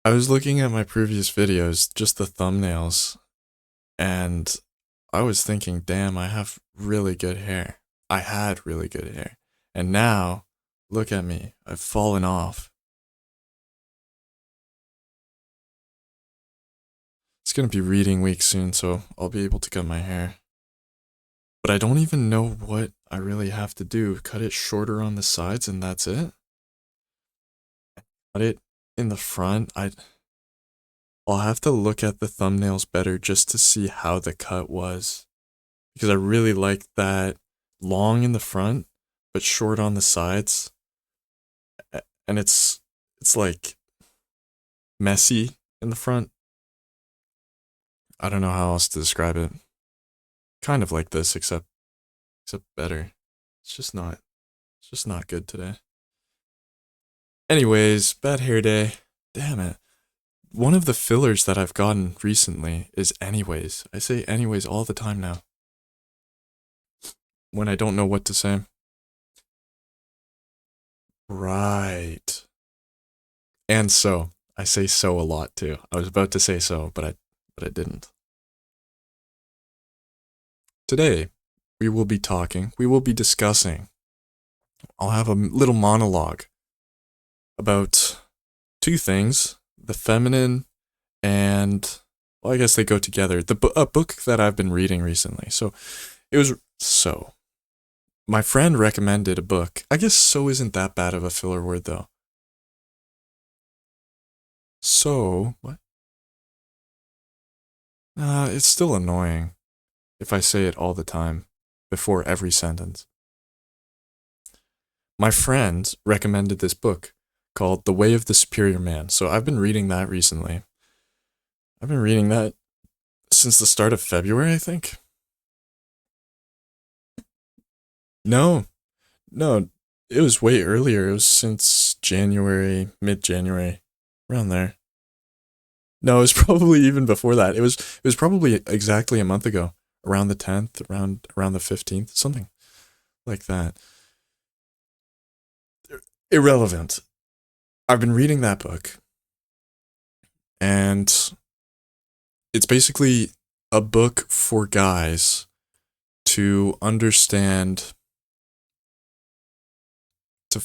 I was looking at my previous videos, just the thumbnails, and I was thinking, damn, I have really good hair. I had really good hair. And now, look at me. I've fallen off. It's gonna be reading week soon, so I'll be able to cut my hair. But I don't even know what I really have to do. Cut it shorter on the sides and that's it? Cut it in the front? I'll have to look at the thumbnails better just to see how the cut was. Because I really like that long in the front, but short on the sides. And it's like messy in the front. I don't know how else to describe it. Kind of like this, except better. It's just not good today. Anyways, bad hair day. Damn it. One of the fillers that I've gotten recently is anyways. I say anyways all the time now. When I don't know what to say. Right. And so. I say so a lot too. I was about to say so, but I didn't. Today, we will be discussing. I'll have a little monologue about two things, the feminine and, well, I guess they go together. A book that I've been reading recently. So my friend recommended a book. I guess so isn't that bad of a filler word though. So, what? It's still annoying if I say it all the time before every sentence. My friend recommended this book called The Way of the Superior Man. So I've been reading that recently. I've been reading that since the start of February, I think. No, no, it was way earlier. It was since January, mid January, around there. No, it was probably even before that. It was probably exactly a month ago, around the 10th, around the 15th, something like that. Irrelevant. I've been reading that book, and it's basically a book for guys to understand, to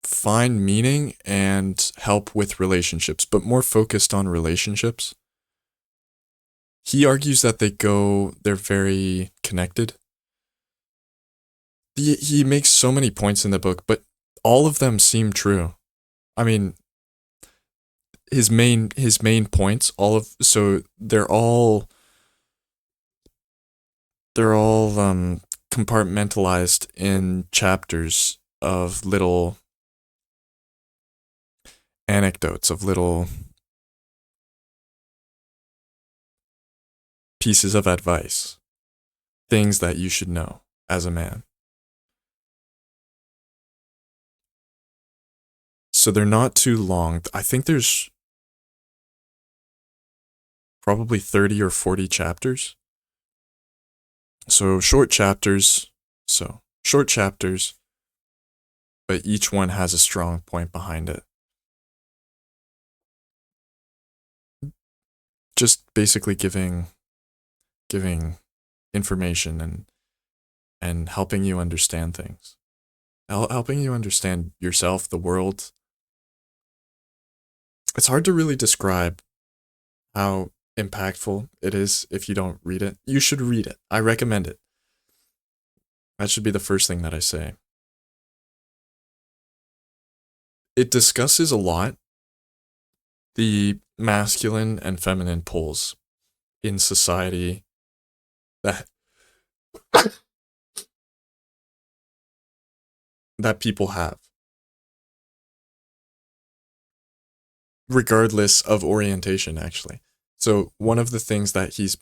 find meaning and help with relationships, but more focused on relationships. He argues that they're very connected. He makes so many points in the book, but all of them seem true. I mean, his main points, all of so they're all compartmentalized in chapters of little anecdotes, of little pieces of advice, things that you should know as a man. So they're not too long. I think there's probably 30 or 40 chapters. So short chapters. So short chapters, but each one has a strong point behind it. Just basically giving information and helping you understand things. Helping you understand yourself, the world. It's hard to really describe how impactful it is if you don't read it. You should read it. I recommend it. That should be the first thing that I say. It discusses a lot the masculine and feminine poles in society that that people have, regardless of orientation, actually. One of the things that he's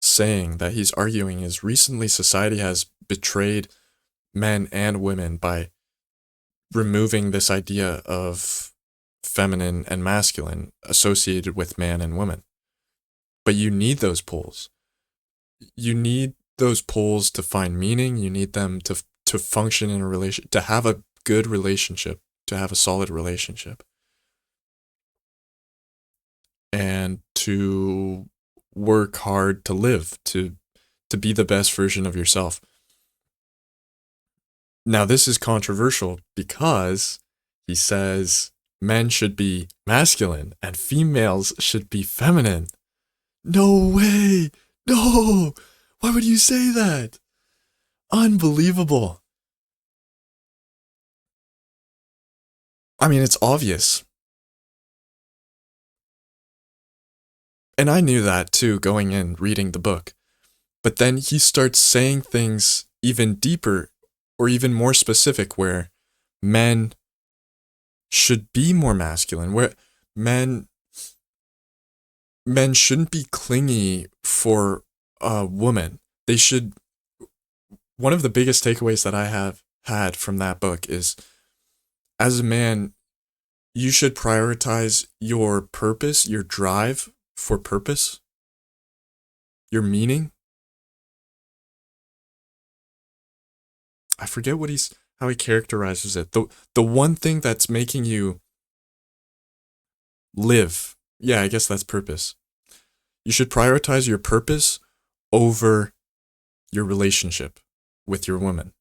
saying, that he's arguing, is recently society has betrayed men and women by removing this idea of feminine and masculine associated with man and woman. But you need those poles. You need those poles to find meaning. You need them to function in a relation, to have a good relationship, to have a solid relationship and to work hard to live, to be the best version of yourself. Now, this is controversial because he says men should be masculine and females should be feminine. No way! No! Why would you say that? Unbelievable. I mean, it's obvious. And I knew that too going in, reading the book. But then he starts saying things even deeper or even more specific where men should be more masculine, where men shouldn't be clingy for a woman. They should. One of the biggest takeaways that I have had from that book is, as a man, you should prioritize your purpose, your drive for purpose, your meaning. I forget how he characterizes it. The one thing that's making you live. Yeah, I guess that's purpose. You should prioritize your purpose over your relationship with your woman.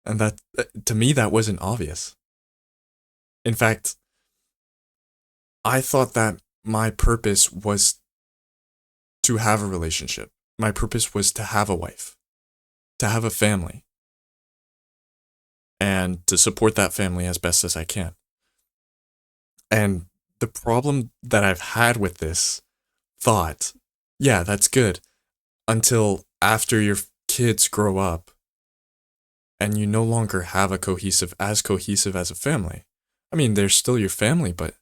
And that, to me, that wasn't obvious. In fact, I thought that my purpose was to have a relationship. My purpose was to have a wife, to have a family, and to support that family as best as I can. And the problem that I've had with this thought, yeah, that's good, until after your kids grow up and you no longer have a cohesive as a family. I mean, they're still your family, but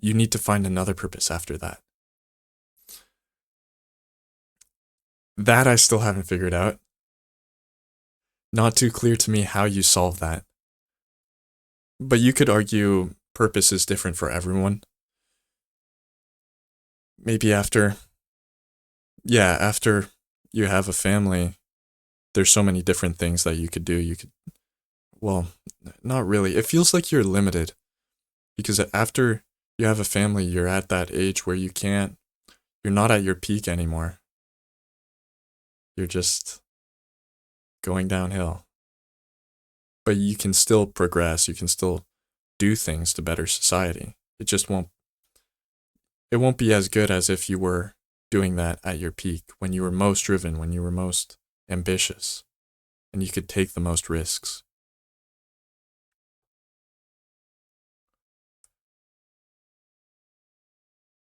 you need to find another purpose after that. That I still haven't figured out. Not too clear to me how you solve that. But you could argue purpose is different for everyone. Maybe after you have a family, there's so many different things that you could do. Well, not really. It feels like you're limited because after you have a family, you're at that age where you're not at your peak anymore. You're just going downhill. But you can still progress. You can still do things to better society. It won't be as good as if you were doing that at your peak, when you were most driven, when you were most ambitious, and you could take the most risks.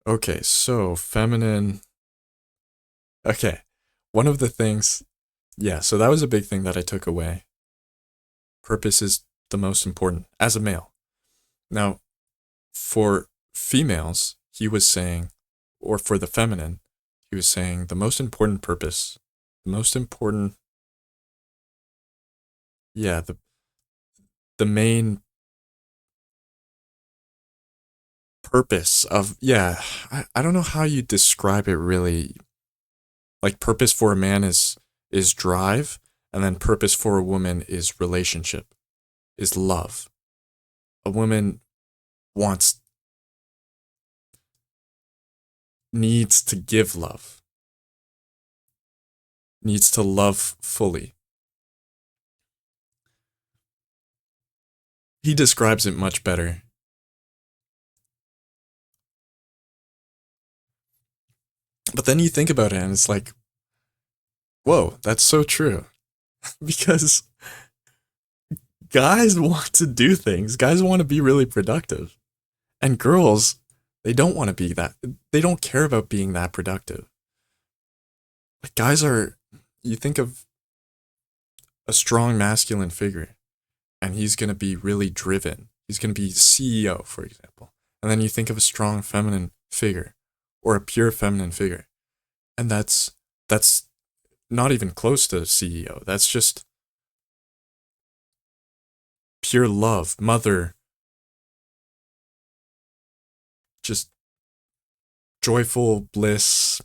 Okay, so feminine. Okay, one of the things, yeah, so that was a big thing that I took away. Purpose is the most important as a male. Now, for females, he was saying, or for the feminine, he was saying the most important purpose, the most important, yeah, the main purpose of, yeah, I don't know how you describe it really. Like, purpose for a man is drive, and then purpose for a woman is relationship, is love. A woman needs to give love, needs to love fully. He describes it much better. But then you think about it and it's like, whoa, that's so true. Because guys want to do things, guys want to be really productive. And girls, they don't want to be that, they don't care about being that productive. Like, you think of a strong masculine figure, and he's going to be really driven. He's going to be CEO, for example. And then you think of a strong feminine figure, or a pure feminine figure. And that's not even close to CEO. That's just pure love, mother, just joyful bliss.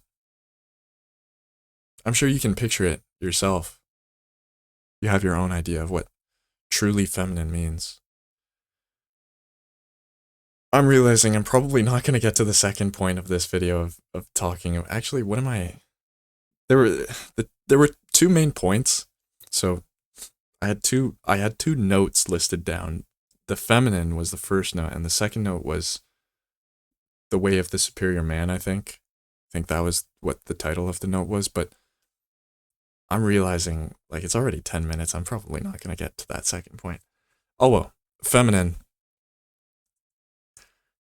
I'm sure you can picture it yourself. You have your own idea of what truly feminine means. I'm realizing I'm probably not going to get to the second point of this video of talking. Actually, what am I? There were there were two main points. So I had two notes listed down. The feminine was the first note, and the second note was the way of the superior man, I think. I think that was what the title of the note was, but I'm realizing like it's already 10 minutes. I'm probably not going to get to that second point. Oh well, feminine.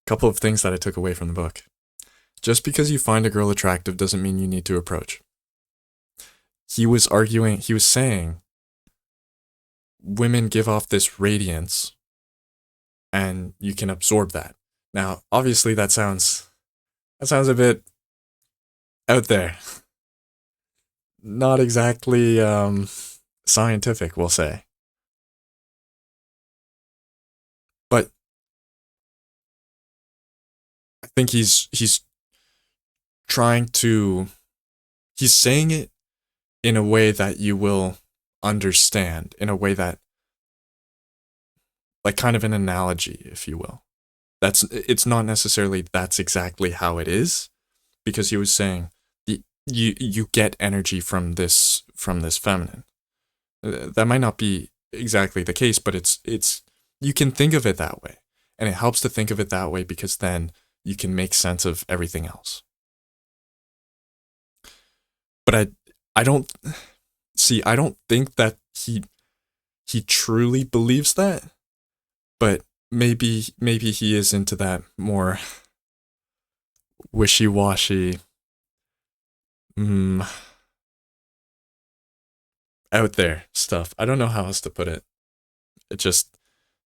Couple of things that I took away from the book. Just because you find a girl attractive doesn't mean you need to approach. He was saying women give off this radiance and you can absorb that. Now, obviously that sounds a bit out there. Not exactly scientific, we'll say. But I think he's saying it in a way that you will understand, in a way that, like, kind of an analogy, if you will. It's not necessarily that's exactly how it is, because he was saying you get energy from this feminine. That might not be exactly the case, but it's you can think of it that way, and it helps to think of it that way because then you can make sense of everything else. But I don't think that he truly believes that, but maybe he is into that more wishy-washy, out there stuff. I don't know how else to put it. It just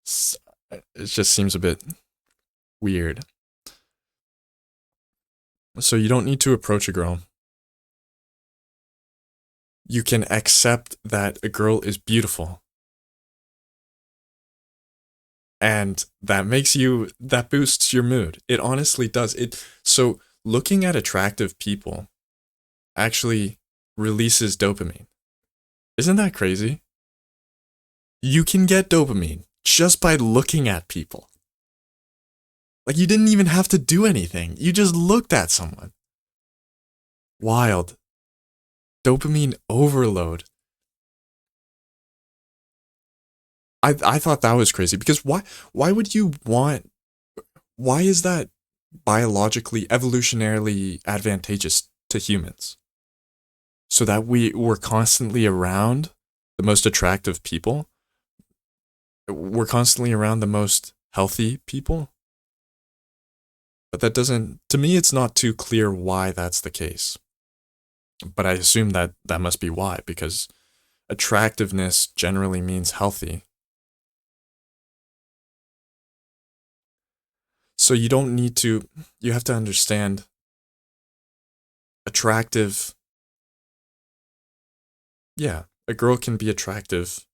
seems a bit weird. So you don't need to approach a girl. You can accept that a girl is beautiful. And that boosts your mood. It honestly does. So looking at attractive people actually releases dopamine. Isn't that crazy? You can get dopamine just by looking at people. Like, you didn't even have to do anything. You just looked at someone. Wild. Dopamine overload. I thought that was crazy because why would you want, why is that biologically, evolutionarily advantageous to humans? So that we're constantly around the most attractive people? We're constantly around the most healthy people? But that doesn't, to me, it's not too clear why that's the case. But I assume that must be why, because attractiveness generally means healthy. So you don't need to, you have to understand attractive. Yeah, a girl can be attractive,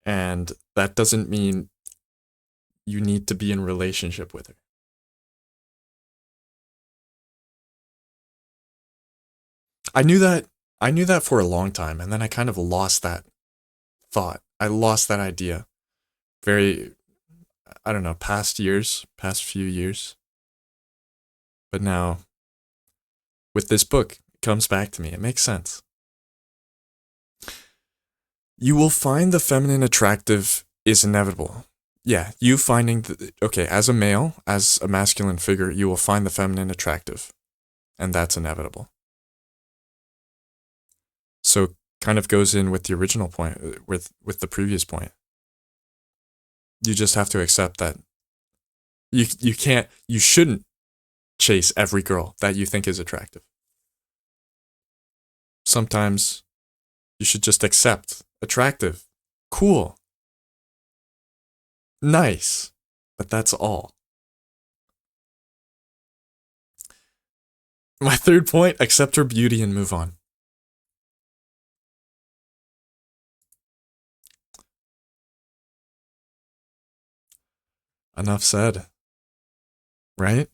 and that doesn't mean you need to be in relationship with her. I knew that for a long time, and then I kind of lost that thought. I lost that idea. I don't know, past few years. But now, with this book, it comes back to me. It makes sense. You will find the feminine attractive is inevitable. Yeah, you finding okay, as a male, as a masculine figure, you will find the feminine attractive, and that's inevitable. So kind of goes in with the original point, with the previous point. You just have to accept that you shouldn't chase every girl that you think is attractive. Sometimes you should just accept attractive, cool, nice, but that's all. My third point, accept her beauty and move on. Enough said. Right?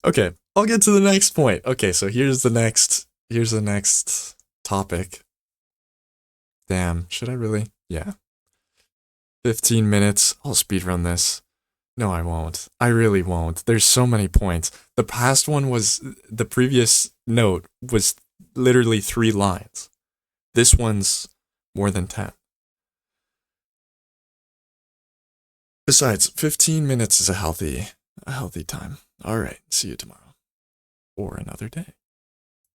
Okay, I'll get to the next point. Okay, so here's the next topic. Damn, should I really? Yeah. 15 minutes. I'll speedrun this. No, I won't. I really won't. There's so many points. The past one was, the previous note was literally 3 lines. This one's more than 10. Besides, 15 minutes is a healthy time. All right, see you tomorrow. Or another day.